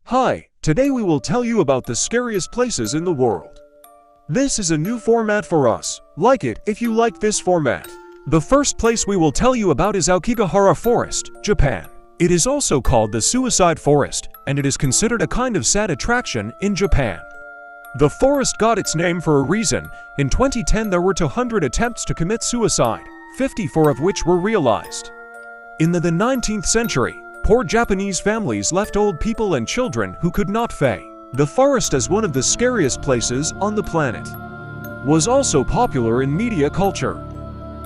Hi, today we will tell you about the scariest places in the world. This is a new format for us. Like it if you like this format. The first place we will tell you about is Aokigahara Forest, Japan. It is also called the Suicide Forest, and it is considered a kind of sad attraction in Japan. The forest got its name for a reason. In 2010 there were 200 attempts to commit suicide, 54 of which were realized. In the 19th century, poor Japanese families left old people and children who could not flee. The forest as one of the scariest places on the planet was also popular in media culture.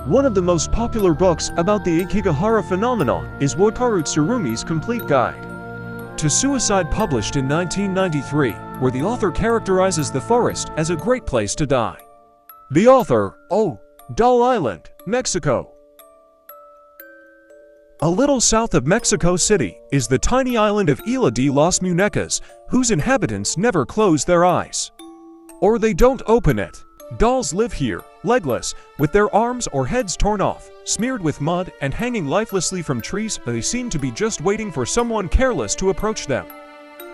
One of the most popular books about the Aokigahara phenomenon is Wataru Tsurumi's Complete Guide to Suicide, published in 1993, where the author characterizes the forest as a great place to die. The author, Doll Island, Mexico. A little south of Mexico City is the tiny island of Isla de las Muñecas, whose inhabitants never close their eyes. Or they don't open it. Dolls live here, legless, with their arms or heads torn off, smeared with mud, and hanging lifelessly from trees. They seem to be just waiting for someone careless to approach them.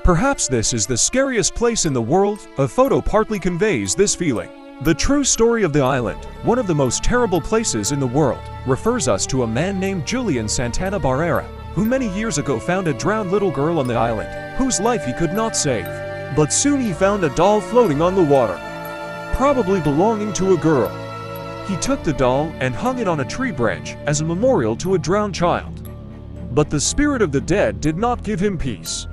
Perhaps this is the scariest place in the world. A photo partly conveys this feeling. The true story of the island, one of the most terrible places in the world, refers us to a man named Julian Santana Barrera, who many years ago found a drowned little girl on the island, whose life he could not save. But soon he found a doll floating on the water, probably belonging to a girl. He took the doll and hung it on a tree branch as a memorial to a drowned child. But the spirit of the dead did not give him peace,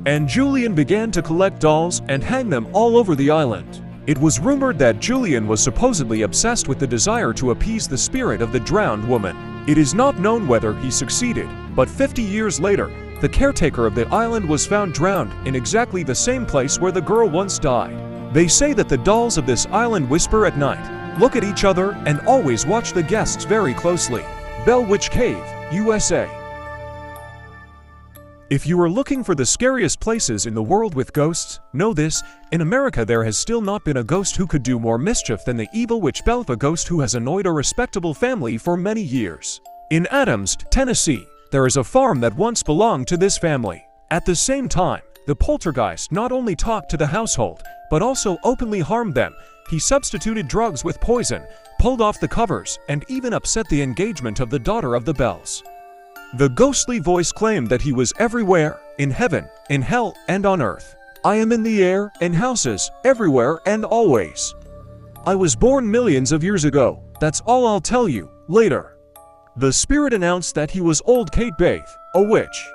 and Julian began to collect dolls and hang them all over the island. It was rumored that Julian was supposedly obsessed with the desire to appease the spirit of the drowned woman. It is not known whether he succeeded, but 50 years later, the caretaker of the island was found drowned in exactly the same place where the girl once died. They say that the dolls of this island whisper at night, look at each other, and always watch the guests very closely. Bell Witch Cave, USA. If you are looking for the scariest places in the world with ghosts, know this: in America there has still not been a ghost who could do more mischief than the evil witch Bell, a ghost who has annoyed a respectable family for many years. In Adams, Tennessee, there is a farm that once belonged to this family. At the same time, the poltergeist not only talked to the household, but also openly harmed them. He substituted drugs with poison, pulled off the covers, and even upset the engagement of the daughter of the Bells. The ghostly voice claimed that he was everywhere, in heaven, in hell, and on earth. I am in the air, in houses, everywhere and always. I was born millions of years ago. That's all I'll tell you, later. The spirit announced that he was old Kate Baith, a witch.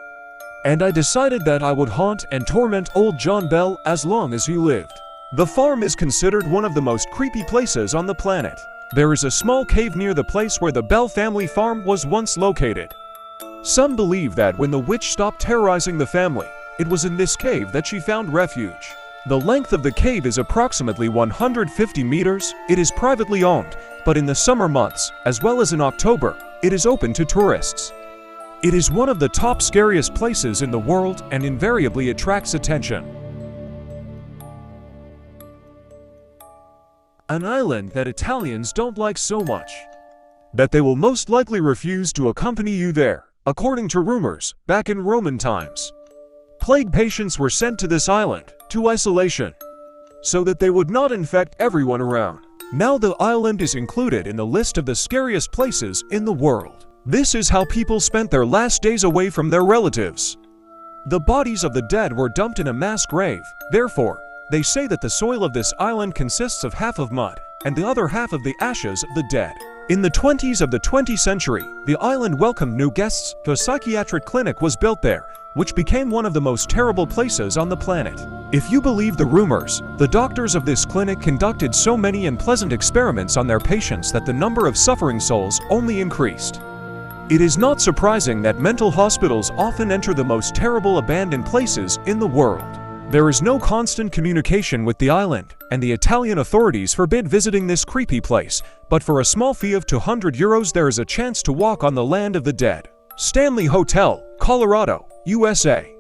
And I decided that I would haunt and torment old John Bell as long as he lived. The farm is considered one of the most creepy places on the planet. There is a small cave near the place where the Bell family farm was once located. Some believe that when the witch stopped terrorizing the family, it was in this cave that she found refuge. The length of the cave is approximately 150 meters. It is privately owned, but in the summer months, as well as in October, it is open to tourists. It is one of the top scariest places in the world and invariably attracts attention. An island that Italians don't like so much that they will most likely refuse to accompany you there. According to rumors, back in Roman times, plague patients were sent to this island, to isolation, so that they would not infect everyone around. Now the island is included in the list of the scariest places in the world. This is how people spent their last days away from their relatives. The bodies of the dead were dumped in a mass grave. Therefore, they say that the soil of this island consists of half of mud, and the other half of the ashes of the dead. In the 20s of the 20th century, the island welcomed new guests. A psychiatric clinic was built there, which became one of the most terrible places on the planet. If you believe the rumors, the doctors of this clinic conducted so many unpleasant experiments on their patients that the number of suffering souls only increased. It is not surprising that mental hospitals often enter the most terrible abandoned places in the world. There is no constant communication with the island, and the Italian authorities forbid visiting this creepy place, but for a small fee of €200 there is a chance to walk on the land of the dead. Stanley Hotel, Colorado, USA.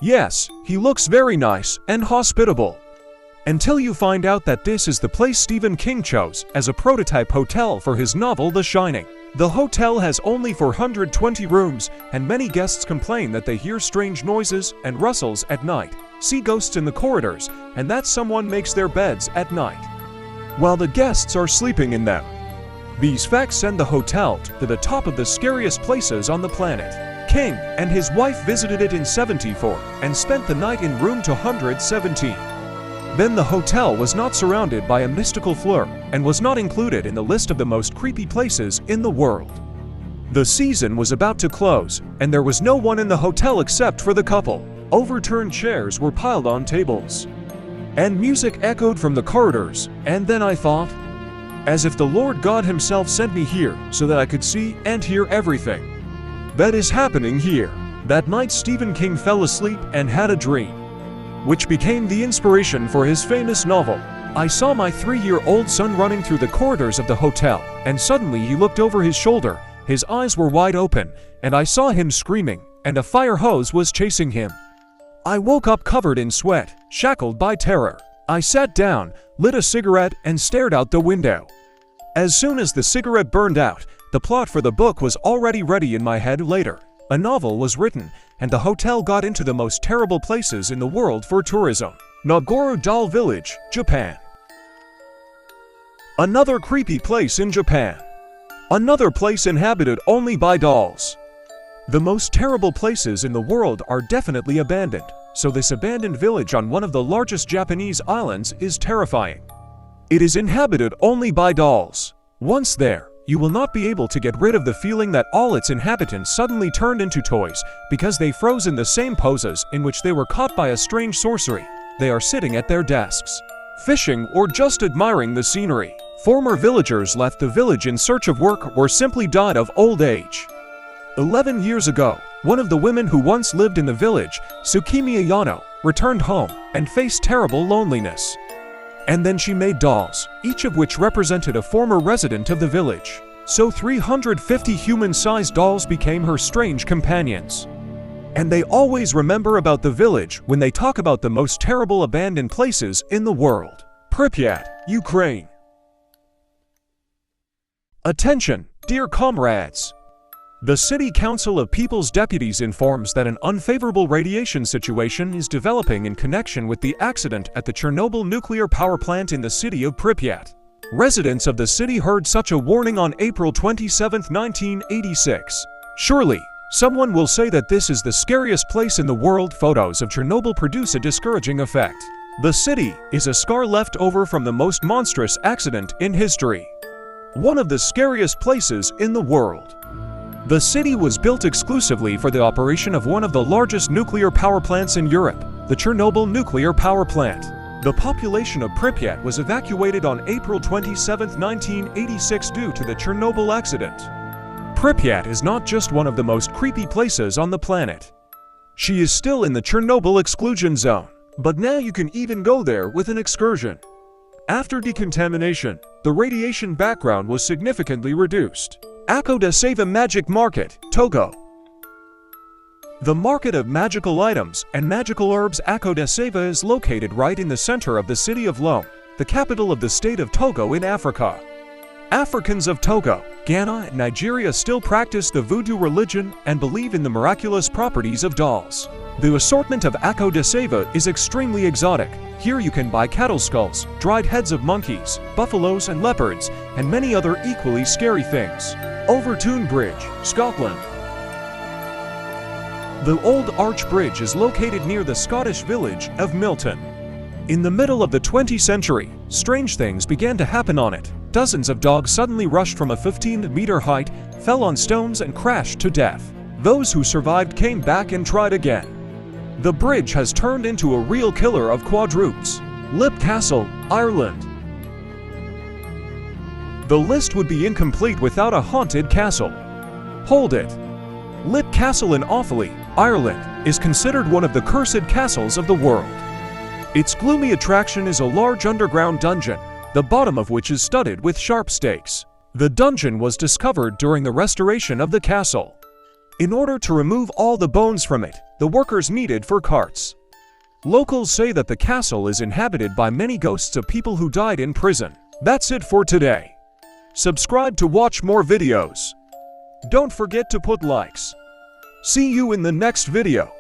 Yes, he looks very nice and hospitable. Until you find out that this is the place Stephen King chose as a prototype hotel for his novel The Shining. The hotel has only 420 rooms, and many guests complain that they hear strange noises and rustles at night, see ghosts in the corridors, and that someone makes their beds at night while the guests are sleeping in them. These facts send the hotel to the top of the scariest places on the planet. King and his wife visited it in '74 and spent the night in room 217. Then the hotel was not surrounded by a mystical fleur and was not included in the list of the most creepy places in the world. The season was about to close, and there was no one in the hotel except for the couple. Overturned chairs were piled on tables, and music echoed from the corridors, and then I thought, as if the Lord God himself sent me here so that I could see and hear everything that is happening here. That night Stephen King fell asleep and had a dream, which became the inspiration for his famous novel. I saw my 3-year-old son running through the corridors of the hotel, and suddenly he looked over his shoulder, his eyes were wide open, and I saw him screaming, and a fire hose was chasing him. I woke up covered in sweat, shackled by terror. I sat down, lit a cigarette, and stared out the window. As soon as the cigarette burned out, the plot for the book was already ready in my head. Later, a novel was written, and the hotel got into the most terrible places in the world for tourism. Nagoro Doll Village, Japan. Another creepy place in Japan. Another place inhabited only by dolls. The most terrible places in the world are definitely abandoned, so this abandoned village on one of the largest Japanese islands is terrifying. It is inhabited only by dolls. Once there, you will not be able to get rid of the feeling that all its inhabitants suddenly turned into toys because they froze in the same poses in which they were caught by a strange sorcery. They are sitting at their desks, fishing or just admiring the scenery. Former villagers left the village in search of work or simply died of old age. 11 years ago, one of the women who once lived in the village, Tsukimi Ayano, returned home and faced terrible loneliness. And then she made dolls, each of which represented a former resident of the village. So 350 human-sized dolls became her strange companions. And they always remember about the village when they talk about the most terrible abandoned places in the world. Pripyat, Ukraine. Attention, dear comrades! The City Council of People's Deputies informs that an unfavorable radiation situation is developing in connection with the accident at the Chernobyl nuclear power plant in the city of Pripyat. Residents of the city heard such a warning on April 27, 1986. Surely, someone will say that this is the scariest place in the world. Photos of Chernobyl produce a discouraging effect. The city is a scar left over from the most monstrous accident in history. One of the scariest places in the world. The city was built exclusively for the operation of one of the largest nuclear power plants in Europe, the Chernobyl nuclear power plant. The population of Pripyat was evacuated on April 27, 1986 due to the Chernobyl accident. Pripyat is not just one of the most creepy places on the planet. She is still in the Chernobyl exclusion zone, but now you can even go there with an excursion. After decontamination, the radiation background was significantly reduced. Akodaseva Magic Market, Togo. The Market of Magical Items and Magical Herbs Akodaseva is located right in the center of the city of Lome, the capital of the state of Togo in Africa. Africans of Togo, Ghana, and Nigeria still practice the voodoo religion and believe in the miraculous properties of dolls. The assortment of Akodaseva is extremely exotic. Here you can buy cattle skulls, dried heads of monkeys, buffaloes and leopards, and many other equally scary things. Overtoun Bridge, Scotland. The Old Arch Bridge is located near the Scottish village of Milton. In the middle of the 20th century, strange things began to happen on it. Dozens of dogs suddenly rushed from a 15-meter height, fell on stones and crashed to death. Those who survived came back and tried again. The bridge has turned into a real killer of quadrupeds. Lip Castle, Ireland. The list would be incomplete without a haunted castle. Hold it. Lip Castle in Offaly, Ireland, is considered one of the cursed castles of the world. Its gloomy attraction is a large underground dungeon, the bottom of which is studded with sharp stakes. The dungeon was discovered during the restoration of the castle. In order to remove all the bones from it, the workers needed for carts. Locals say that the castle is inhabited by many ghosts of people who died in prison. That's it for today. Subscribe to watch more videos. Don't forget to put likes. See you in the next video.